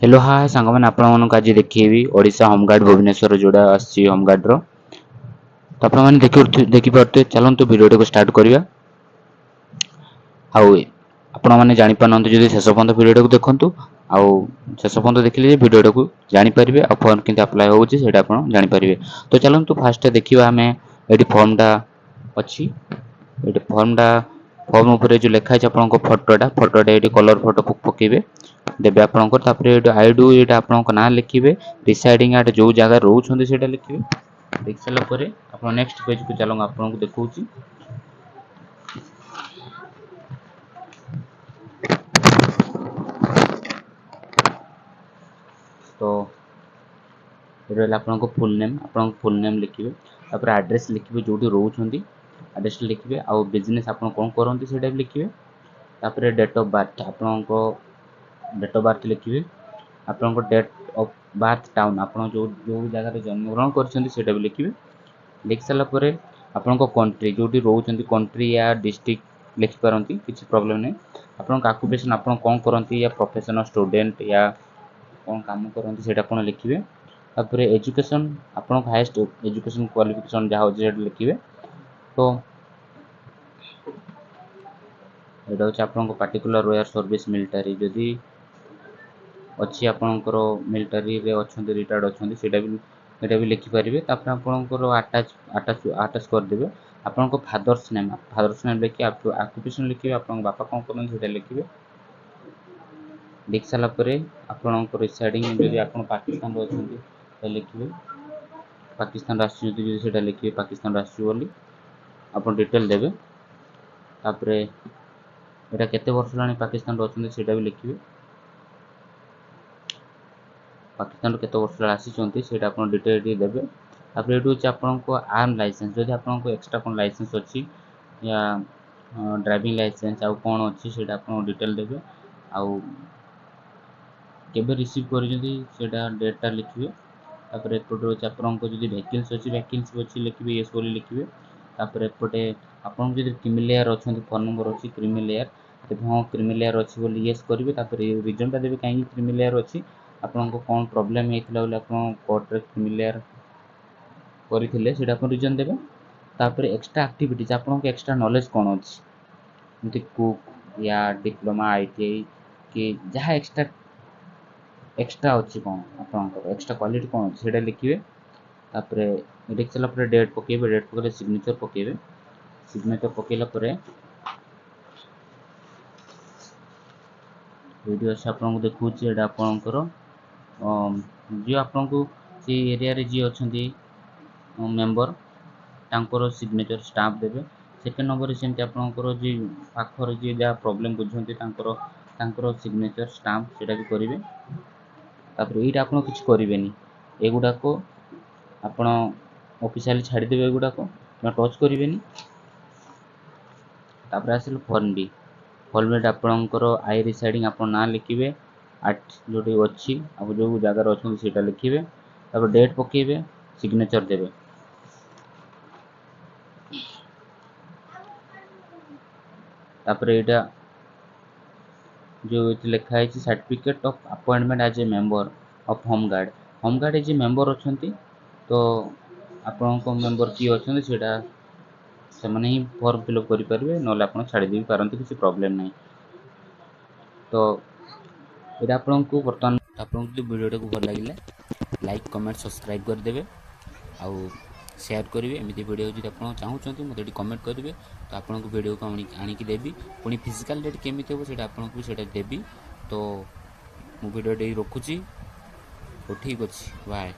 Hello hi सांग मैंने आपण आज देखी ओडिशा होमगार्ड भुवनेश्वर जोड़ा आसी होमगार्ड रो तो आपण देखिपे चलतु भिडियो को स्टार्ट करवा आउ आपण मैंने जापार जब शेष पर्यंत भिडियो को देखूँ आउ शेष पर्यंत देखिले भिडियो को जानीपारे आ फर्म के अप्लाई होची जानीपारे। तो चलतु फास्ट देखा आम ये फर्मटा अच्छी ये फर्मटा फर्म उपर जो लिखाई फोटोटा ये कलर फोटो पकेबे देवे आपंकर आईडू ये आप ना लिखे रिसाइडिंग एट जो जगह रोचे लिखे देख सारापर आप नेक्स्ट पेज को चलो आपको देखा तो ये आपको फुल नेम लिखे तापर एड्रेस लिखे जो रोचे एड्रेस लिखे आउ बिजनेस आप कौन करते भी लिखे तापर डेट ऑफ बर्थ आपको डेट ऑफ बर्थ लिखे आपको डेट ऑफ बर्थ टाउन आप जो जगह जन्मग्रहण कर भी लिखे लिखि सारापर आपण कंट्री जो रोचे कंट्री या डिस्ट्रिक्ट लिखिपारती किसी प्रोब्लेम नहीं आपन आक्युपेशन आप कौन करती या प्रोफेशनल स्टूडेंट या कौन काम करती से लिखे तापर एजुकेशन आप हाईएस्ट एजुकेशन क्वालिफिकेशन जहाँ हो लिखे तो यहाँ हूँ आप पार्टिकुलर रोयर सर्विस मिलिटारी जदि अच्छी आपंकर मिलिटारी अच्छा रिटायर्ड अच्छा से भी लिखिपारे आपंकर आटाच करदे आपण फादर्स नेम लिखिए आक्युपेशन लिखे आप बापा कौन करते लिखे लिख सारापर आप रिसाइडिंग जब आप पाकिस्तान अच्छा लिखे पाकिस्तान आसा लिखे पाकिस्तान आसली आप डिटेल देवे तापर यहाँ केते वर्ष ला पाकिस्तान अच्छा भी लिखे पाकिस्तान केते वर्ष आसी आप डिटेल देवे तापर ये हूँ आपको आर्म लाइसेंस जब आपको एक्सट्रा कौन लाइसेंस अच्छी या ड्राइविंग लाइसेंस आउ कौन अच्छी से डिटेल देवे आउ केबे रिसीव कर डेटा लिखे तापर एपटे हूँ आपको जब वैकेंसी अच्छी लिखे येस बोली लिखे तापर एपटे आपन जो क्रिमिलेयर अच्छा फोन नंबर अच्छी क्रिमिलेयर तेज हाँ क्रिमिलेयर अच्छी बोली येस करेंगे तापर रिजनटा देवे कहीं क्रिमिलेयर अच्छी आपको कौन प्रोब्लेम होता है आप कोर्टे क्रिमिलेयर करते आप रिजन देवे तापर एक्सट्रा एक्टिविटीज आपको एक्सट्रा नॉलेज कौन अच्छी जमी कुक या डिप्लोमा आईटीआई कि जहाँ एक्सट्रा अच्छी कौन आप एक्सट्रा क्वालिटी कौन अच्छी से लिखे तापर लिख सारापर डेट पकेबे डेट पकड़े सिग्नेचर पकेबे सिग्नेचर पकेला वीडियो अच्छे आपको देखुची एटा आपंकर जी आपको से एरिया रे जी अच्छा मेंबर तांकर सिग्नेचर स्टाम्प देवे सेकेंड नंबर सेमती आपंकर जी पाखर जी जहाँ प्रोब्लेम बुझे तांकर सिग्नेचर स्टाम्प से भी करेंगे तापर ये आप किसी करेंगे एगुड़ाक आपण ऑफिशियली छाड़देवे एगुड़ाक टच करेंगे तापर आसिल फॉर्म बी फॉर्म बी आपंकर आई रिसाइडिंग आप ना लिखे आठ जो अच्छी आप जो जगार अच्छा लिखे तापर डेट पकेबे सिग्नेचर देवे तापर यहाँ जो लिखाई certificate of appointment as a member of home guard as a member अच्छा तो आपण मेंबर किए अच्छा से मैंने ही फॉर्म फिलअप करेंगे ना आप छाड़ी पारती किसी प्रोब्लेम नहीं तो ये आपको बर्तमान आपको वीडियो को भल लगे लाइक कमेंट सब्सक्राइब करदे आउ शेयर करेंगे एमती वीडियो जो आप चाहते मतलब कमेंट करेंगे तो आपको वीडियो को आणिकी देवी पुणी फिजिकल डेट केमी हो आपको देवी तो मु वीडियो रखुची तो ठीक अच्छे बाय।